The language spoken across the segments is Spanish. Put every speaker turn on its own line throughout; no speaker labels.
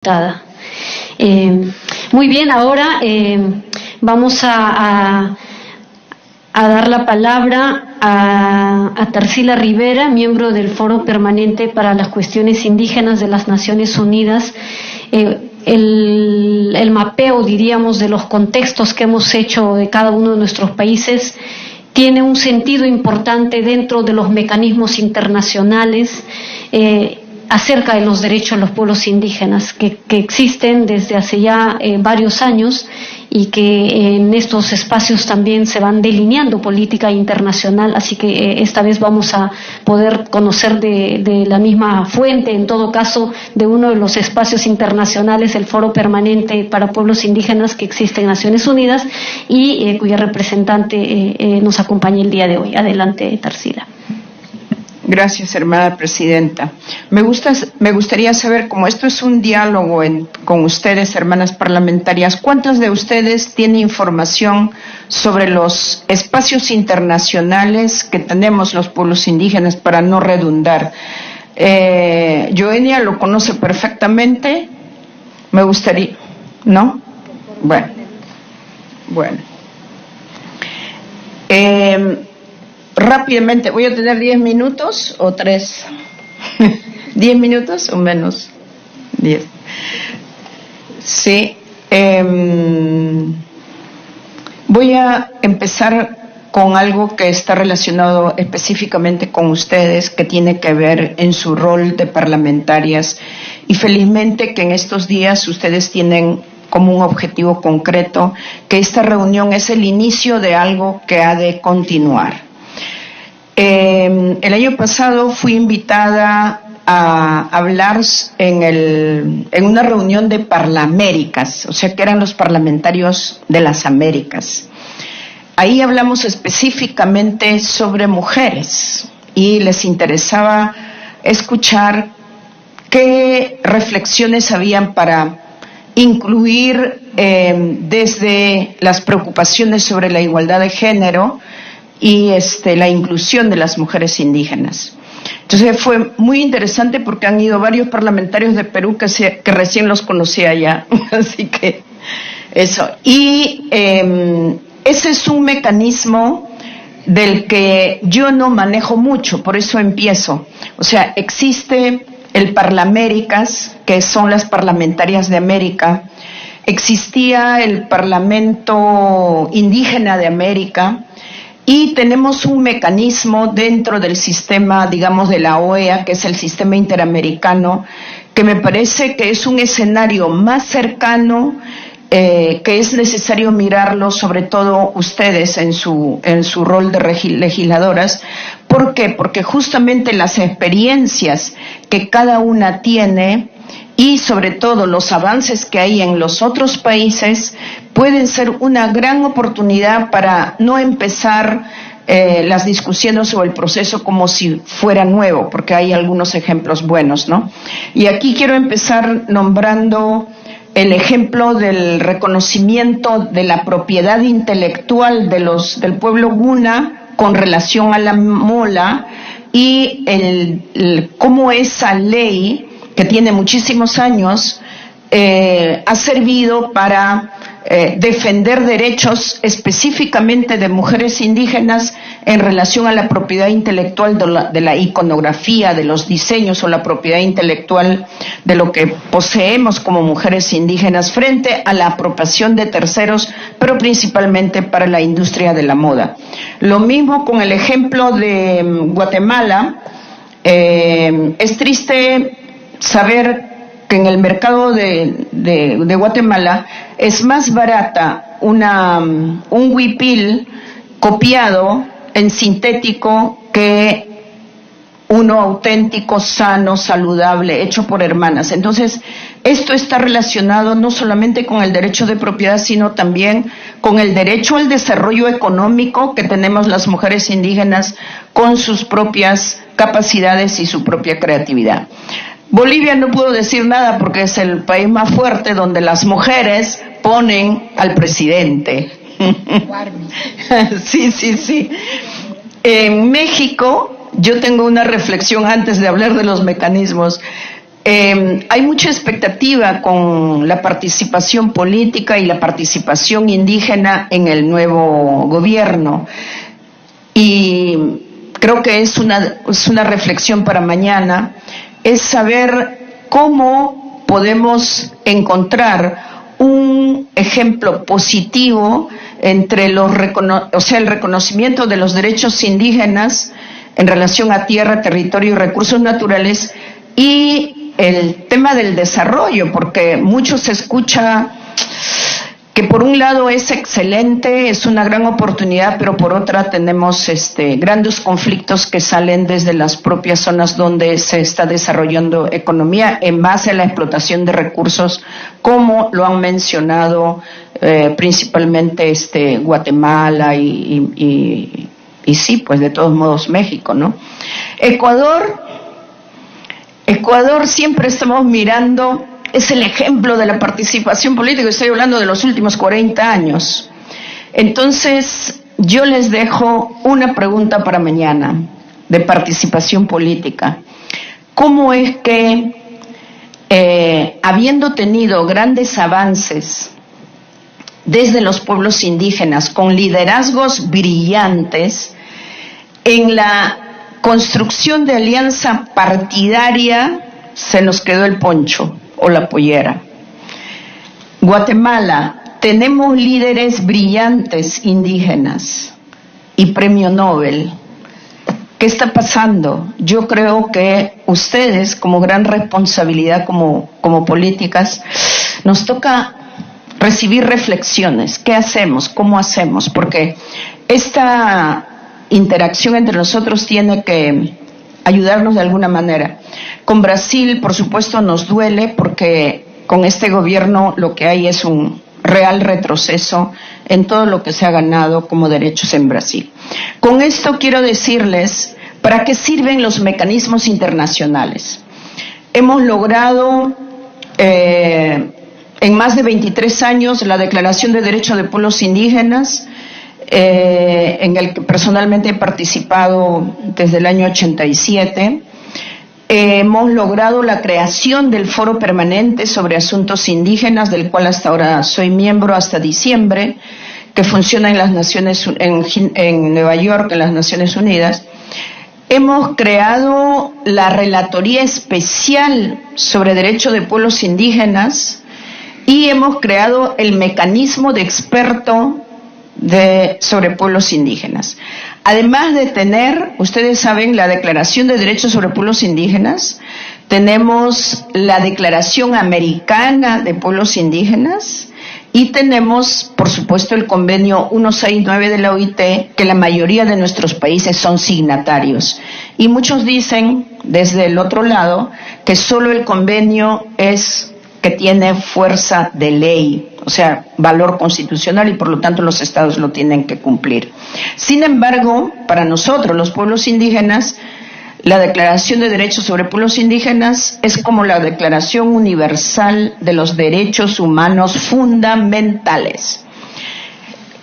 diputada. Muy bien, ahora vamos a dar la palabra a Tarsila Rivera, miembro del Foro Permanente para las Cuestiones Indígenas de las Naciones Unidas. El mapeo, diríamos, de los contextos que hemos hecho de cada uno de nuestros países tiene un sentido importante dentro de los mecanismos internacionales acerca de los derechos de los pueblos indígenas que existen desde hace ya varios años y que en estos espacios también se van delineando política internacional, así que esta vez vamos a poder conocer de la misma fuente, en todo caso, de uno de los espacios internacionales, el Foro Permanente para Pueblos Indígenas que existe en Naciones Unidas y cuya representante nos acompaña el día de hoy. Adelante, Tarsila.
Gracias, hermana presidenta. Me gustaría saber, como esto es un diálogo con ustedes, hermanas parlamentarias, ¿cuántas de ustedes tienen información sobre los espacios internacionales que tenemos los pueblos indígenas, para no redundar? Joenia lo conoce perfectamente. Me gustaría, ¿no? Bueno. Rápidamente, voy a tener 10 minutos o 3. 10 minutos o menos. 10. Sí. Voy a empezar con algo que está relacionado específicamente con ustedes, que tiene que ver en su rol de parlamentarias. Y felizmente que en estos días ustedes tienen como un objetivo concreto que esta reunión es el inicio de algo que ha de continuar. El año pasado fui invitada a hablar en una reunión de Parlaméricas, o sea que eran los parlamentarios de las Américas. Ahí hablamos específicamente sobre mujeres y les interesaba escuchar qué reflexiones habían para incluir desde las preocupaciones sobre la igualdad de género y la inclusión de las mujeres indígenas. Entonces fue muy interesante porque han ido varios parlamentarios de Perú que recién los conocía ya, así que eso. Y ese es un mecanismo del que yo no manejo mucho, por eso empiezo. O sea, existe el Parlaméricas, que son las parlamentarias de América, existía el Parlamento Indígena de América, y tenemos un mecanismo dentro del sistema, digamos, de la OEA, que es el sistema interamericano, que me parece que es un escenario más cercano, que es necesario mirarlo, sobre todo ustedes en su rol de legisladoras. ¿Por qué? Porque justamente las experiencias que cada una tiene y sobre todo los avances que hay en los otros países pueden ser una gran oportunidad para no empezar las discusiones sobre el proceso como si fuera nuevo, porque hay algunos ejemplos buenos, ¿no? Y aquí quiero empezar nombrando el ejemplo del reconocimiento de la propiedad intelectual del pueblo Guna con relación a la mola y cómo esa ley, que tiene muchísimos años, ha servido para defender derechos específicamente de mujeres indígenas en relación a la propiedad intelectual de la iconografía, de los diseños o la propiedad intelectual de lo que poseemos como mujeres indígenas frente a la apropiación de terceros, pero principalmente para la industria de la moda. Lo mismo con el ejemplo de Guatemala. Es triste saber que en el mercado de Guatemala es más barata un huipil copiado en sintético que uno auténtico, sano, saludable, hecho por hermanas. Entonces, esto está relacionado no solamente con el derecho de propiedad, sino también con el derecho al desarrollo económico que tenemos las mujeres indígenas con sus propias capacidades y su propia creatividad. Bolivia no puedo decir nada porque es el país más fuerte donde las mujeres ponen al presidente. Sí. En México, yo tengo una reflexión antes de hablar de los mecanismos. Hay mucha expectativa con la participación política y la participación indígena en el nuevo gobierno. Y creo que es una reflexión para mañana, es saber cómo podemos encontrar un ejemplo positivo entre el reconocimiento de los derechos indígenas en relación a tierra, territorio y recursos naturales y el tema del desarrollo, porque mucho se escucha que por un lado es excelente, es una gran oportunidad, pero por otra tenemos grandes conflictos que salen desde las propias zonas donde se está desarrollando economía en base a la explotación de recursos, como lo han mencionado principalmente Guatemala y sí, pues de todos modos México, ¿no? Ecuador siempre estamos mirando. Es el ejemplo de la participación política, estoy hablando de los últimos 40 años. Entonces, yo les dejo una pregunta para mañana, de participación política. ¿Cómo es que, habiendo tenido grandes avances desde los pueblos indígenas, con liderazgos brillantes, en la construcción de alianza partidaria, se nos quedó el poncho o la pollera? Guatemala, tenemos líderes brillantes indígenas y premio Nobel. ¿Qué está pasando? Yo creo que ustedes, como gran responsabilidad como políticas, nos toca recibir reflexiones. ¿Qué hacemos? ¿Cómo hacemos? Porque esta interacción entre nosotros tiene que ayudarnos de alguna manera. Con Brasil, por supuesto, nos duele porque con este gobierno lo que hay es un real retroceso en todo lo que se ha ganado como derechos en Brasil. Con esto quiero decirles para qué sirven los mecanismos internacionales. Hemos logrado en más de 23 años la Declaración de Derechos de Pueblos Indígenas, en el que personalmente he participado desde el año 87. Hemos logrado la creación del Foro Permanente sobre Asuntos Indígenas, del cual hasta ahora soy miembro hasta diciembre, que funciona en las Naciones en Nueva York, en las Naciones Unidas. Hemos creado la Relatoría Especial sobre Derechos de Pueblos Indígenas y hemos creado el mecanismo de experto sobre pueblos indígenas. Además de tener, ustedes saben, la Declaración de Derechos sobre Pueblos Indígenas, tenemos la Declaración Americana de Pueblos Indígenas y tenemos, por supuesto, el Convenio 169 de la OIT, que la mayoría de nuestros países son signatarios. Y muchos dicen, desde el otro lado, que solo el convenio es que tiene fuerza de ley, o sea, valor constitucional, y por lo tanto los estados lo tienen que cumplir. Sin embargo, para nosotros, los pueblos indígenas, la Declaración de Derechos sobre Pueblos Indígenas es como la Declaración Universal de los Derechos Humanos Fundamentales.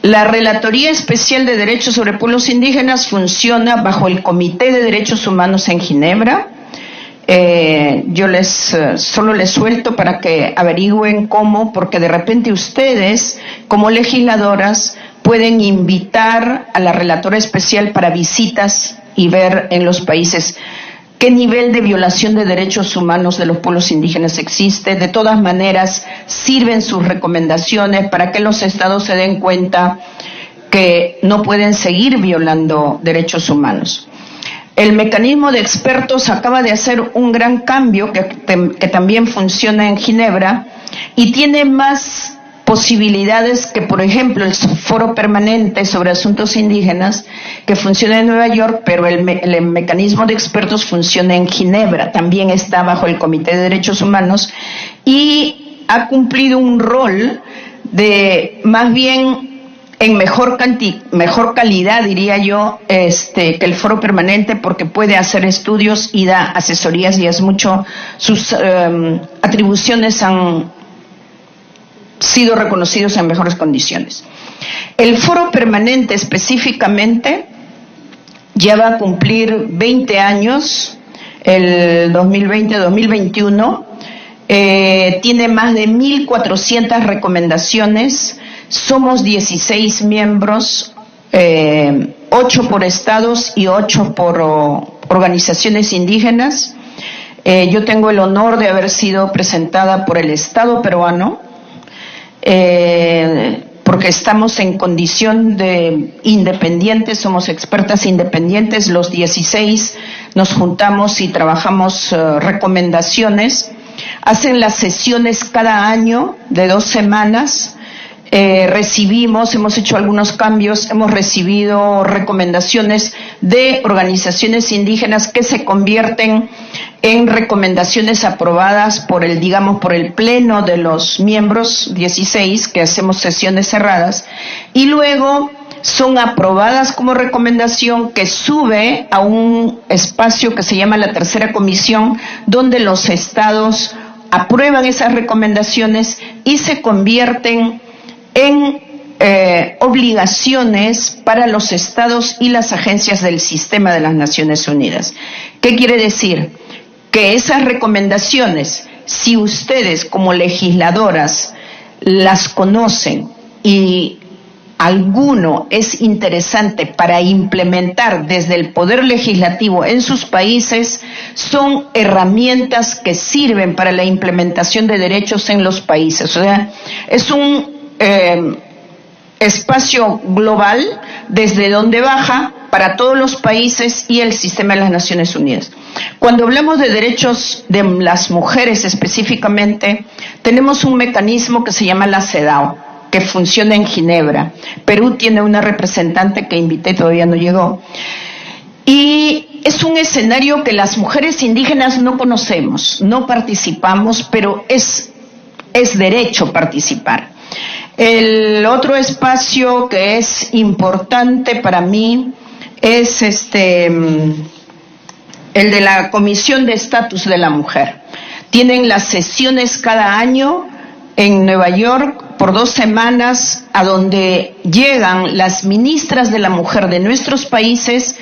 La Relatoría Especial de Derechos sobre Pueblos Indígenas funciona bajo el Comité de Derechos Humanos en Ginebra. Yo solo les suelto para que averigüen cómo, porque de repente ustedes, como legisladoras, pueden invitar a la relatora especial para visitas y ver en los países qué nivel de violación de derechos humanos de los pueblos indígenas existe. De todas maneras, sirven sus recomendaciones para que los estados se den cuenta que no pueden seguir violando derechos humanos. El mecanismo de expertos acaba de hacer un gran cambio que también funciona en Ginebra y tiene más posibilidades que, por ejemplo, el Foro Permanente sobre Asuntos Indígenas, que funciona en Nueva York, pero el mecanismo de expertos funciona en Ginebra, también está bajo el Comité de Derechos Humanos y ha cumplido un rol de, más bien, en mejor calidad, diría yo, que el Foro Permanente, porque puede hacer estudios y da asesorías y es mucho, sus atribuciones han sido reconocidos en mejores condiciones. El Foro Permanente específicamente ya va a cumplir 20 años el 2020-2021, tiene más de 1.400 recomendaciones. Somos 16 miembros, 8 por estados y 8 por organizaciones indígenas. Yo tengo el honor de haber sido presentada por el Estado peruano, porque estamos en condición de independientes, somos expertas independientes, los 16 nos juntamos y trabajamos recomendaciones. Hacen las sesiones cada año de 2 semanas. Hemos hecho algunos cambios, hemos recibido recomendaciones de organizaciones indígenas que se convierten en recomendaciones aprobadas por el pleno de los miembros 16, que hacemos sesiones cerradas, y luego son aprobadas como recomendación que sube a un espacio que se llama la tercera comisión, donde los estados aprueban esas recomendaciones y se convierten en obligaciones para los estados y las agencias del sistema de las Naciones Unidas. ¿Qué quiere decir? Que esas recomendaciones, si ustedes como legisladoras las conocen y alguno es interesante para implementar desde el Poder Legislativo en sus países, son herramientas que sirven para la implementación de derechos en los países. O sea, es un espacio global desde donde baja para todos los países y el sistema de las Naciones Unidas. Cuando hablamos de derechos de las mujeres específicamente, tenemos un mecanismo que se llama la CEDAW, que funciona en Ginebra. Perú tiene una representante que invité, todavía no llegó. Y es un escenario que las mujeres indígenas no conocemos, no participamos, pero es derecho participar. El otro espacio que es importante para mí es el de la Comisión de Estatus de la Mujer. Tienen las sesiones cada año en Nueva York por 2 semanas, a donde llegan las ministras de la mujer de nuestros países,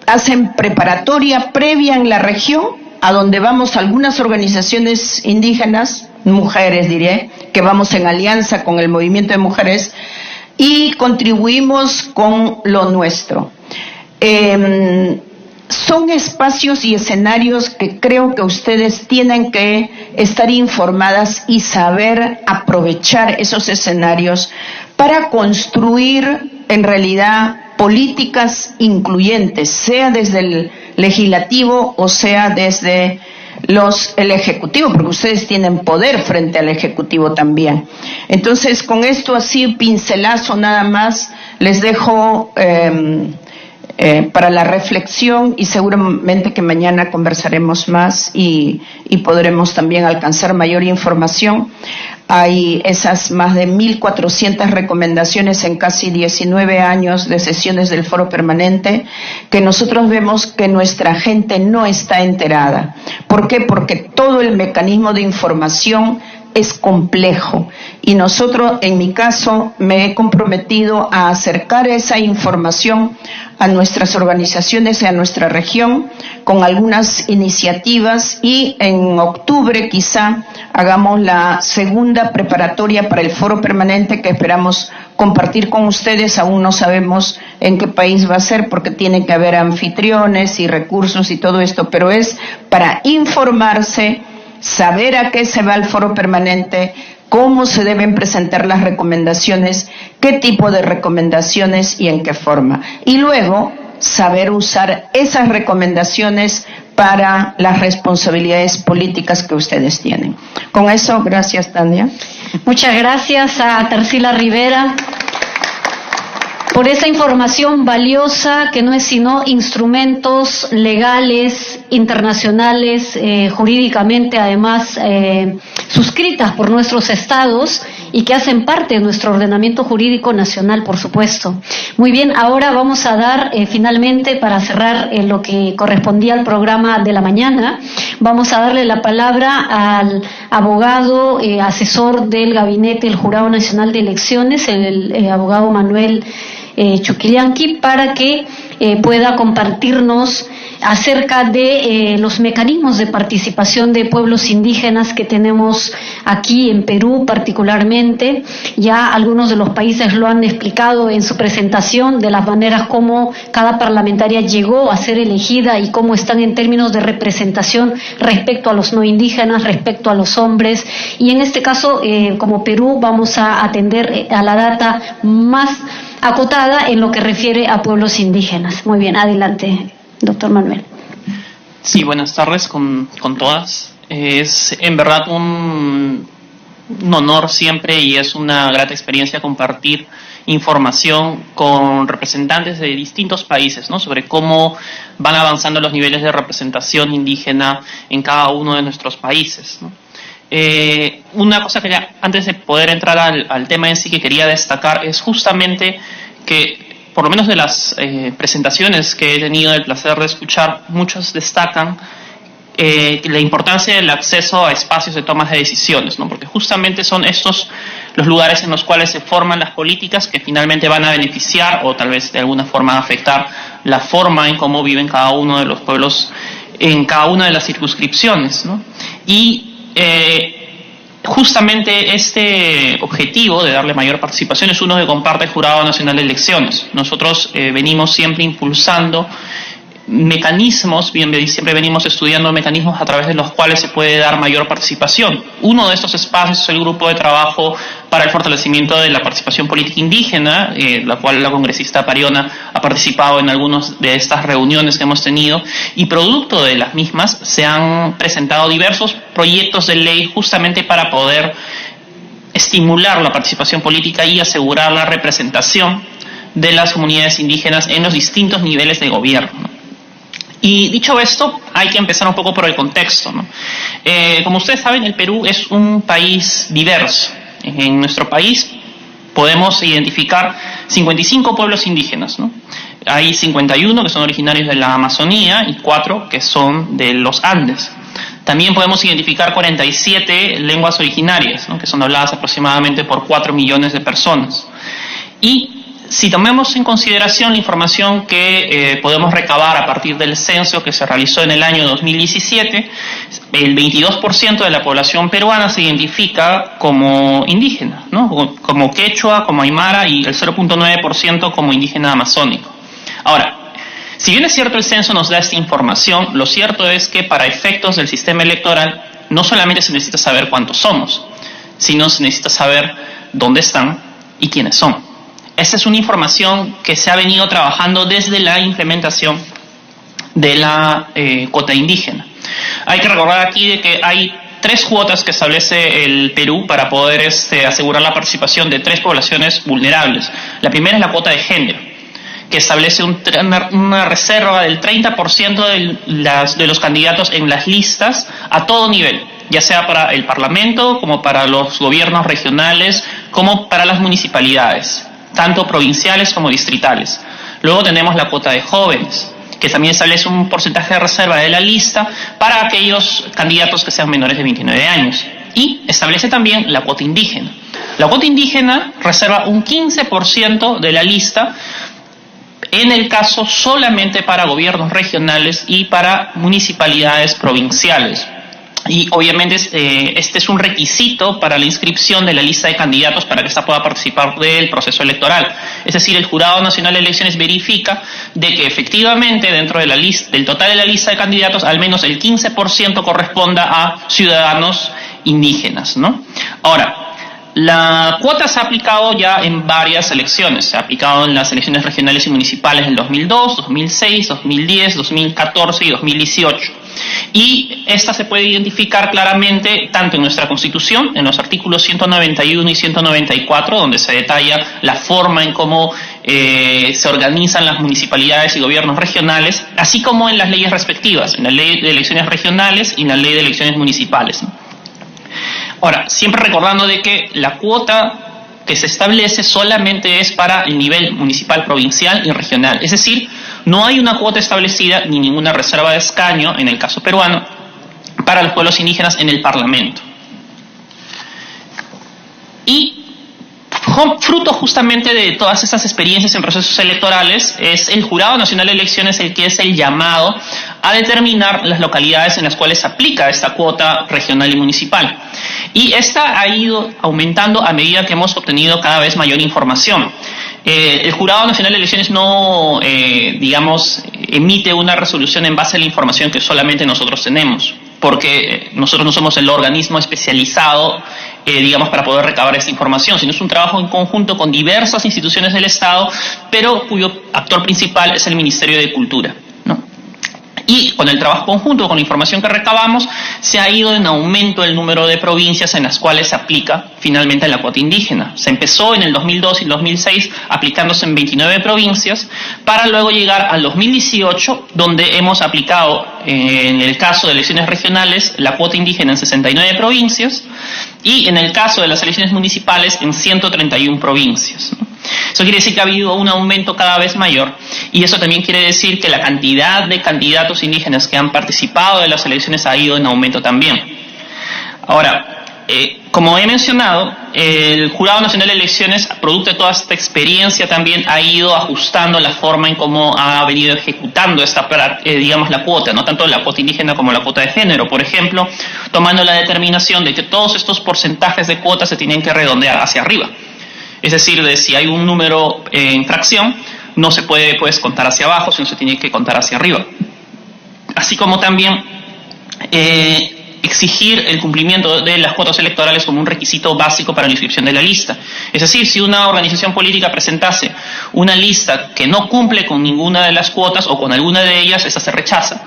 hacen preparatoria previa en la región, a donde vamos algunas organizaciones indígenas, mujeres diré, que vamos en alianza con el movimiento de mujeres y contribuimos con lo nuestro. Son espacios y escenarios que creo que ustedes tienen que estar informadas y saber aprovechar esos escenarios para construir en realidad políticas incluyentes, sea desde el legislativo o sea desde el ejecutivo, porque ustedes tienen poder frente al ejecutivo también. Entonces, con esto así pincelazo nada más, les dejo para la reflexión, y seguramente que mañana conversaremos más y podremos también alcanzar mayor información. Hay esas más de 1.400 recomendaciones en casi 19 años de sesiones del Foro Permanente, que nosotros vemos que nuestra gente no está enterada. ¿Por qué? Porque todo el mecanismo de información es complejo, y nosotros, en mi caso, me he comprometido a acercar esa información a nuestras organizaciones y a nuestra región con algunas iniciativas, y en octubre quizá hagamos la segunda preparatoria para el Foro Permanente que esperamos compartir con ustedes. Aún no sabemos en qué país va a ser porque tiene que haber anfitriones y recursos y todo esto, pero es para informarse, saber a qué se va el Foro Permanente, cómo se deben presentar las recomendaciones, qué tipo de recomendaciones y en qué forma. Y luego, saber usar esas recomendaciones para las responsabilidades políticas que ustedes tienen. Con eso, gracias, Tania.
Muchas gracias a Tarsila Rivera por esa información valiosa, que no es sino instrumentos legales, internacionales, jurídicamente además suscritas por nuestros estados y que hacen parte de nuestro ordenamiento jurídico nacional, por supuesto. Muy bien, ahora vamos a dar finalmente, para cerrar lo que correspondía al programa de la mañana, vamos a darle la palabra al abogado asesor del Gabinete del Jurado Nacional de Elecciones, el abogado Manuel Chuquillanqui, para que pueda compartirnos acerca de los mecanismos de participación de pueblos indígenas que tenemos aquí en Perú particularmente. Ya algunos de los países lo han explicado en su presentación, de las maneras como cada parlamentaria llegó a ser elegida y cómo están en términos de representación respecto a los no indígenas, respecto a los hombres. Y en este caso, como Perú, vamos a atender a la data más acotada en lo que refiere a pueblos indígenas. Muy bien, adelante, doctor Manuel.
Sí, buenas tardes con todas. Es en verdad un honor siempre y es una grata experiencia compartir información con representantes de distintos países, ¿no?, sobre cómo van avanzando los niveles de representación indígena en cada uno de nuestros países, ¿no? Una cosa que ya, antes de poder entrar al tema en sí, que quería destacar es justamente que, por lo menos de las presentaciones que he tenido el placer de escuchar, muchos destacan la importancia del acceso a espacios de tomas de decisiones, ¿no?, porque justamente son estos los lugares en los cuales se forman las políticas que finalmente van a beneficiar o tal vez de alguna forma afectar la forma en cómo viven cada uno de los pueblos en cada una de las circunscripciones, ¿no? Y justamente este objetivo de darle mayor participación es uno que comparte el Jurado Nacional de Elecciones. Nosotros venimos siempre impulsando mecanismos, siempre venimos estudiando mecanismos a través de los cuales se puede dar mayor participación. Uno de estos espacios es el Grupo de Trabajo para el Fortalecimiento de la Participación Política Indígena, la cual la congresista Pariona ha participado en algunas de estas reuniones que hemos tenido, y producto de las mismas se han presentado diversos proyectos de ley justamente para poder estimular la participación política y asegurar la representación de las comunidades indígenas en los distintos niveles de gobierno. Y dicho esto, hay que empezar un poco por el contexto, ¿no? Como ustedes saben, el Perú es un país diverso. En nuestro país podemos identificar 55 pueblos indígenas, ¿no? Hay 51 que son originarios de la Amazonía y 4 que son de los Andes. También podemos identificar 47 lenguas originarias, ¿no?, que son habladas aproximadamente por 4 millones de personas. Y si tomamos en consideración la información que podemos recabar a partir del censo que se realizó en el año 2017, el 22% de la población peruana se identifica como indígena, ¿no?, como quechua, como aymara, y el 0.9% como indígena amazónico. Ahora, si bien es cierto el censo nos da esta información, lo cierto es que para efectos del sistema electoral no solamente se necesita saber cuántos somos, sino se necesita saber dónde están y quiénes son. Esta es una información que se ha venido trabajando desde la implementación de la cuota indígena. Hay que recordar aquí de que hay 3 cuotas que establece el Perú para poder asegurar la participación de 3 poblaciones vulnerables. La primera es la cuota de género, que establece una reserva del 30% de los candidatos en las listas a todo nivel, ya sea para el Parlamento, como para los gobiernos regionales, como para las municipalidades, tanto provinciales como distritales. Luego tenemos la cuota de jóvenes, que también establece un porcentaje de reserva de la lista para aquellos candidatos que sean menores de 29 años. Y establece también la cuota indígena. La cuota indígena reserva un 15% de la lista, en el caso solamente para gobiernos regionales y para municipalidades provinciales. Y obviamente este es un requisito para la inscripción de la lista de candidatos para que ésta pueda participar del proceso electoral. Es decir, el Jurado Nacional de Elecciones verifica de que efectivamente dentro de la lista, del total de la lista de candidatos, al menos el 15% corresponda a ciudadanos indígenas, ¿no? Ahora, la cuota se ha aplicado ya en varias elecciones. Se ha aplicado en las elecciones regionales y municipales del 2002, 2006, 2010, 2014 y 2018. Y esta se puede identificar claramente tanto en nuestra Constitución, en los artículos 191 y 194, donde se detalla la forma en cómo se organizan las municipalidades y gobiernos regionales, así como en las leyes respectivas, en la Ley de Elecciones Regionales y en la Ley de Elecciones Municipales. Ahora, siempre recordando de que la cuota que se establece solamente es para el nivel municipal, provincial y regional. Es decir, no hay una cuota establecida ni ninguna reserva de escaño, en el caso peruano, para los pueblos indígenas en el Parlamento. Y Fruto justamente de todas estas experiencias en procesos electorales, es el Jurado Nacional de Elecciones el que es el llamado a determinar las localidades en las cuales se aplica esta cuota regional y municipal. Y esta ha ido aumentando a medida que hemos obtenido cada vez mayor información. El Jurado Nacional de Elecciones no, emite una resolución en base a la información que solamente nosotros tenemos, porque nosotros no somos el organismo especializado, para poder recabar esta información, sino es un trabajo en conjunto con diversas instituciones del Estado, pero cuyo actor principal es el Ministerio de Cultura, ¿no? Y con el trabajo conjunto, con la información que recabamos, se ha ido en aumento el número de provincias en las cuales se aplica finalmente la cuota indígena. Se empezó en el 2002 y el 2006 aplicándose en 29 provincias, para luego llegar al 2018, donde hemos aplicado, en el caso de elecciones regionales, la cuota indígena en 69 provincias, y en el caso de las elecciones municipales en 131 provincias, ¿no? Eso quiere decir que ha habido un aumento cada vez mayor, y eso también quiere decir que la cantidad de candidatos indígenas que han participado de las elecciones ha ido en aumento también. Ahora, como he mencionado, el Jurado Nacional de Elecciones, producto de toda esta experiencia, también ha ido ajustando la forma en cómo ha venido ejecutando la cuota, no tanto la cuota indígena como la cuota de género. Por ejemplo, tomando la determinación de que todos estos porcentajes de cuotas se tienen que redondear hacia arriba. Es decir, de si hay un número en fracción, no se puede contar hacia abajo, sino se tiene que contar hacia arriba. Así como también exigir el cumplimiento de las cuotas electorales como un requisito básico para la inscripción de la lista. Es decir, si una organización política presentase una lista que no cumple con ninguna de las cuotas o con alguna de ellas, esa se rechaza.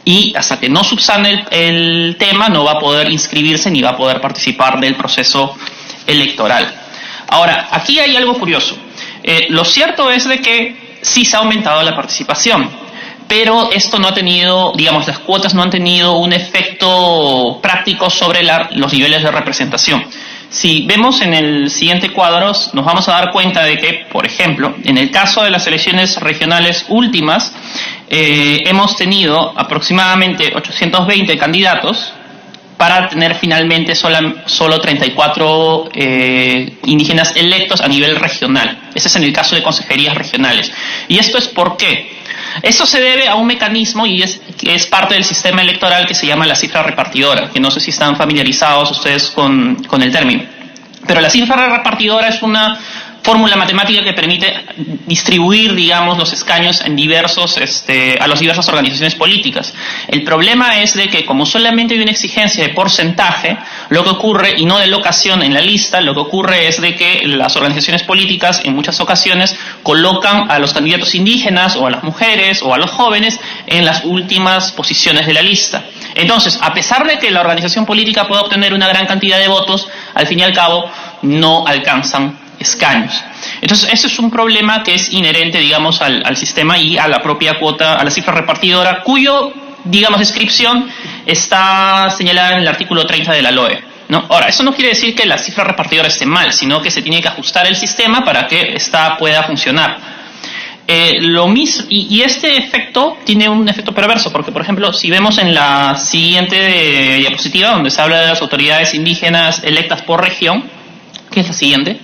Y hasta que no subsane el tema, no va a poder inscribirse ni va a poder participar del proceso electoral. Ahora, aquí hay algo curioso. Lo cierto es de que sí se ha aumentado la participación, pero esto no ha tenido, las cuotas no han tenido un efecto práctico sobre los niveles de representación. Si vemos en el siguiente cuadro, nos vamos a dar cuenta de que, por ejemplo, en el caso de las elecciones regionales últimas, hemos tenido aproximadamente 820 candidatos, para tener finalmente solo 34 indígenas electos a nivel regional. Ese es en el caso de consejerías regionales. ¿Y esto es por qué? Esto se debe a un mecanismo y es parte del sistema electoral que se llama la cifra repartidora, que no sé si están familiarizados ustedes con el término. Pero la cifra repartidora es una fórmula matemática que permite distribuir, los escaños en a las diversas organizaciones políticas. El problema es de que, como solamente hay una exigencia de porcentaje, lo que ocurre, y no de locación en la lista, lo que ocurre es de que las organizaciones políticas en muchas ocasiones colocan a los candidatos indígenas o a las mujeres o a los jóvenes en las últimas posiciones de la lista. Entonces, a pesar de que la organización política pueda obtener una gran cantidad de votos, al fin y al cabo no alcanzan escaños. Entonces, eso es un problema que es inherente, al sistema y a la propia cuota, a la cifra repartidora, cuyo, descripción está señalada en el artículo 30 de la LOE, ¿no? Ahora, eso no quiere decir que la cifra repartidora esté mal, sino que se tiene que ajustar el sistema para que ésta pueda funcionar. Lo mismo, y este efecto tiene un efecto perverso, porque, por ejemplo, si vemos en la siguiente diapositiva, donde se habla de las autoridades indígenas electas por región, que es la siguiente,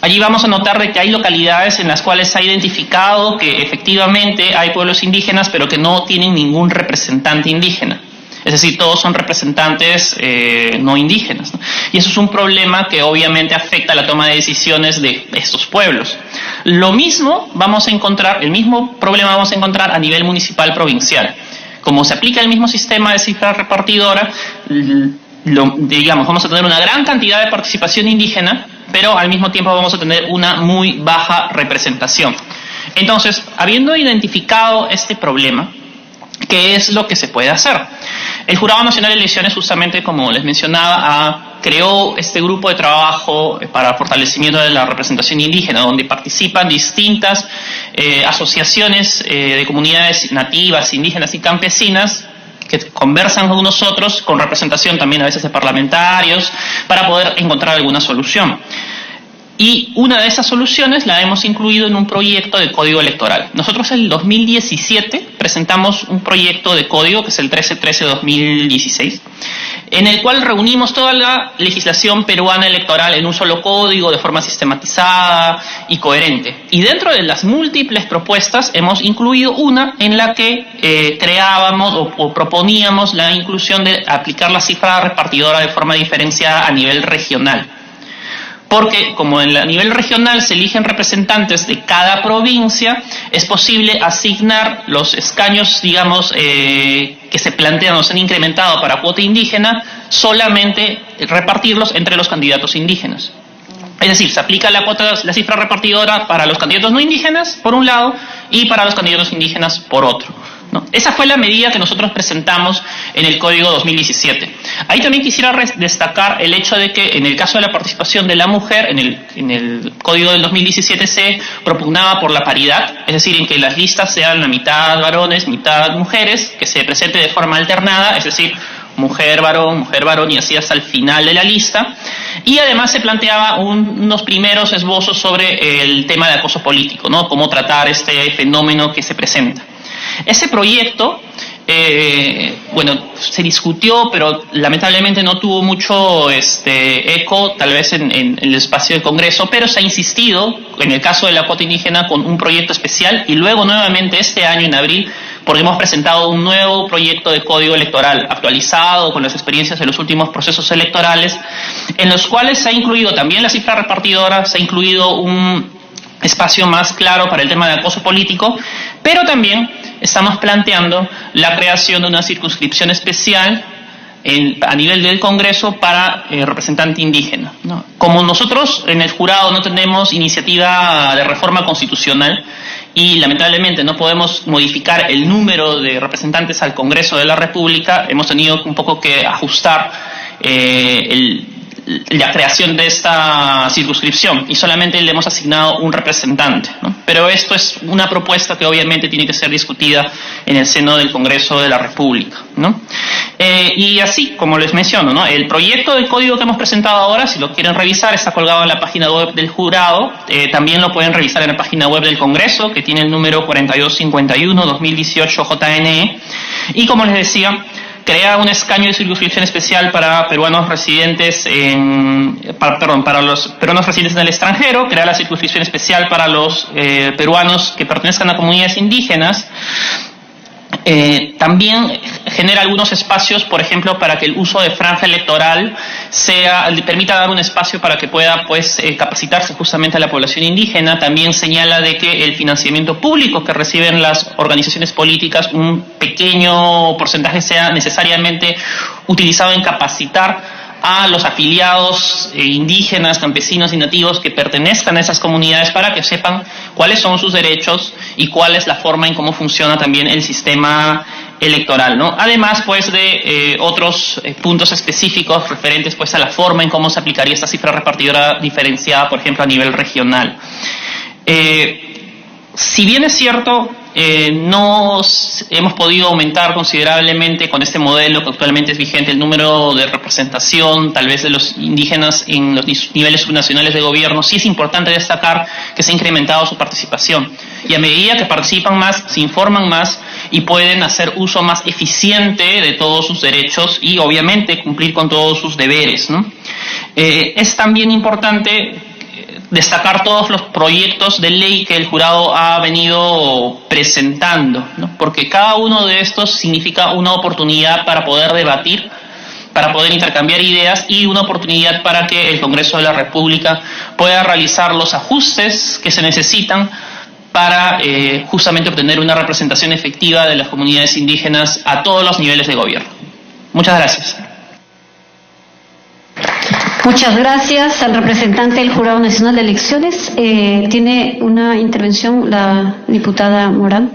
allí vamos a notar de que hay localidades en las cuales se ha identificado que efectivamente hay pueblos indígenas, pero que no tienen ningún representante indígena. Es decir, todos son representantes no indígenas, ¿no? Y eso es un problema que obviamente afecta la toma de decisiones de estos pueblos. Lo mismo vamos a encontrar, el mismo problema vamos a encontrar a nivel municipal provincial. Como se aplica el mismo sistema de cifra repartidora, vamos a tener una gran cantidad de participación indígena, pero al mismo tiempo vamos a tener una muy baja representación. Entonces, habiendo identificado este problema, ¿qué es lo que se puede hacer? El Jurado Nacional de Elecciones, justamente como les mencionaba, creó este grupo de trabajo para fortalecimiento de la representación indígena, donde participan distintas asociaciones de comunidades nativas, indígenas y campesinas, que conversan con nosotros, con representación también a veces de parlamentarios, para poder encontrar alguna solución. Y una de esas soluciones la hemos incluido en un proyecto de código electoral. Nosotros en el 2017 presentamos un proyecto de código, que es el 1313-2016, en el cual reunimos toda la legislación peruana electoral en un solo código, de forma sistematizada y coherente. Y dentro de las múltiples propuestas hemos incluido una en la que creábamos o proponíamos la inclusión de aplicar la cifra repartidora de forma diferenciada a nivel regional. Porque como a nivel regional se eligen representantes de cada provincia, es posible asignar los escaños, digamos, que se plantean o se han incrementado para cuota indígena, solamente repartirlos entre los candidatos indígenas. Es decir, se aplica la cifra repartidora para los candidatos no indígenas, por un lado, y para los candidatos indígenas, por otro, ¿no? Esa fue la medida que nosotros presentamos en el Código 2017. Ahí también quisiera destacar el hecho de que en el caso de la participación de la mujer, en el Código del 2017 se propugnaba por la paridad, es decir, en que las listas sean la mitad varones, mitad mujeres, que se presente de forma alternada, es decir, mujer, varón, y así hasta el final de la lista. Y además se planteaba unos primeros esbozos sobre el tema de acoso político, ¿no? Cómo tratar este fenómeno que se presenta. Ese proyecto, bueno, se discutió, pero lamentablemente no tuvo mucho eco, tal vez en el espacio del Congreso, pero se ha insistido, en el caso de la cuota indígena, con un proyecto especial, y luego nuevamente este año, en abril, porque hemos presentado un nuevo proyecto de código electoral actualizado con las experiencias de los últimos procesos electorales, en los cuales se ha incluido también la cifra repartidora, se ha incluido un espacio más claro para el tema de acoso político, pero también estamos planteando la creación de una circunscripción especial a nivel del Congreso para representante indígena, ¿no? Como nosotros en el jurado no tenemos iniciativa de reforma constitucional y lamentablemente no podemos modificar el número de representantes al Congreso de la República, hemos tenido un poco que ajustar la creación de esta circunscripción y solamente le hemos asignado un representante, ¿no? Pero esto es una propuesta que obviamente tiene que ser discutida en el seno del Congreso de la República, ¿no? Y así, como les menciono, ¿no? El proyecto de código que hemos presentado ahora, si lo quieren revisar, está colgado en la página web del jurado, también lo pueden revisar en la página web del Congreso, que tiene el número 4251-2018 JNE, y como les decía, crea un escaño de circunscripción especial para peruanos residentes para los peruanos residentes en el extranjero, crea la circunscripción especial para los peruanos que pertenezcan a comunidades indígenas. También genera algunos espacios, por ejemplo, para que el uso de franja electoral le permita dar un espacio para que pueda capacitarse justamente a la población indígena. También señala de que el financiamiento público que reciben las organizaciones políticas, un pequeño porcentaje sea necesariamente utilizado en capacitar a los afiliados indígenas, campesinos y nativos que pertenezcan a esas comunidades para que sepan cuáles son sus derechos y cuál es la forma en cómo funciona también el sistema electoral, ¿no? Además, de otros puntos específicos referentes, a la forma en cómo se aplicaría esta cifra repartidora diferenciada, por ejemplo, a nivel regional. Si bien es cierto, no hemos podido aumentar considerablemente con este modelo que actualmente es vigente el número de representación, tal vez de los indígenas en los niveles subnacionales de gobierno, sí es importante destacar que se ha incrementado su participación. Y a medida que participan más, se informan más y pueden hacer uso más eficiente de todos sus derechos y obviamente cumplir con todos sus deberes, ¿no? Es también importante destacar todos los proyectos de ley que el jurado ha venido presentando, ¿no? Porque cada uno de estos significa una oportunidad para poder debatir, para poder intercambiar ideas y una oportunidad para que el Congreso de la República pueda realizar los ajustes que se necesitan para justamente obtener una representación efectiva de las comunidades indígenas a todos los niveles de gobierno. Muchas gracias.
Muchas gracias al representante del Jurado Nacional de Elecciones. Tiene una intervención la diputada Morán.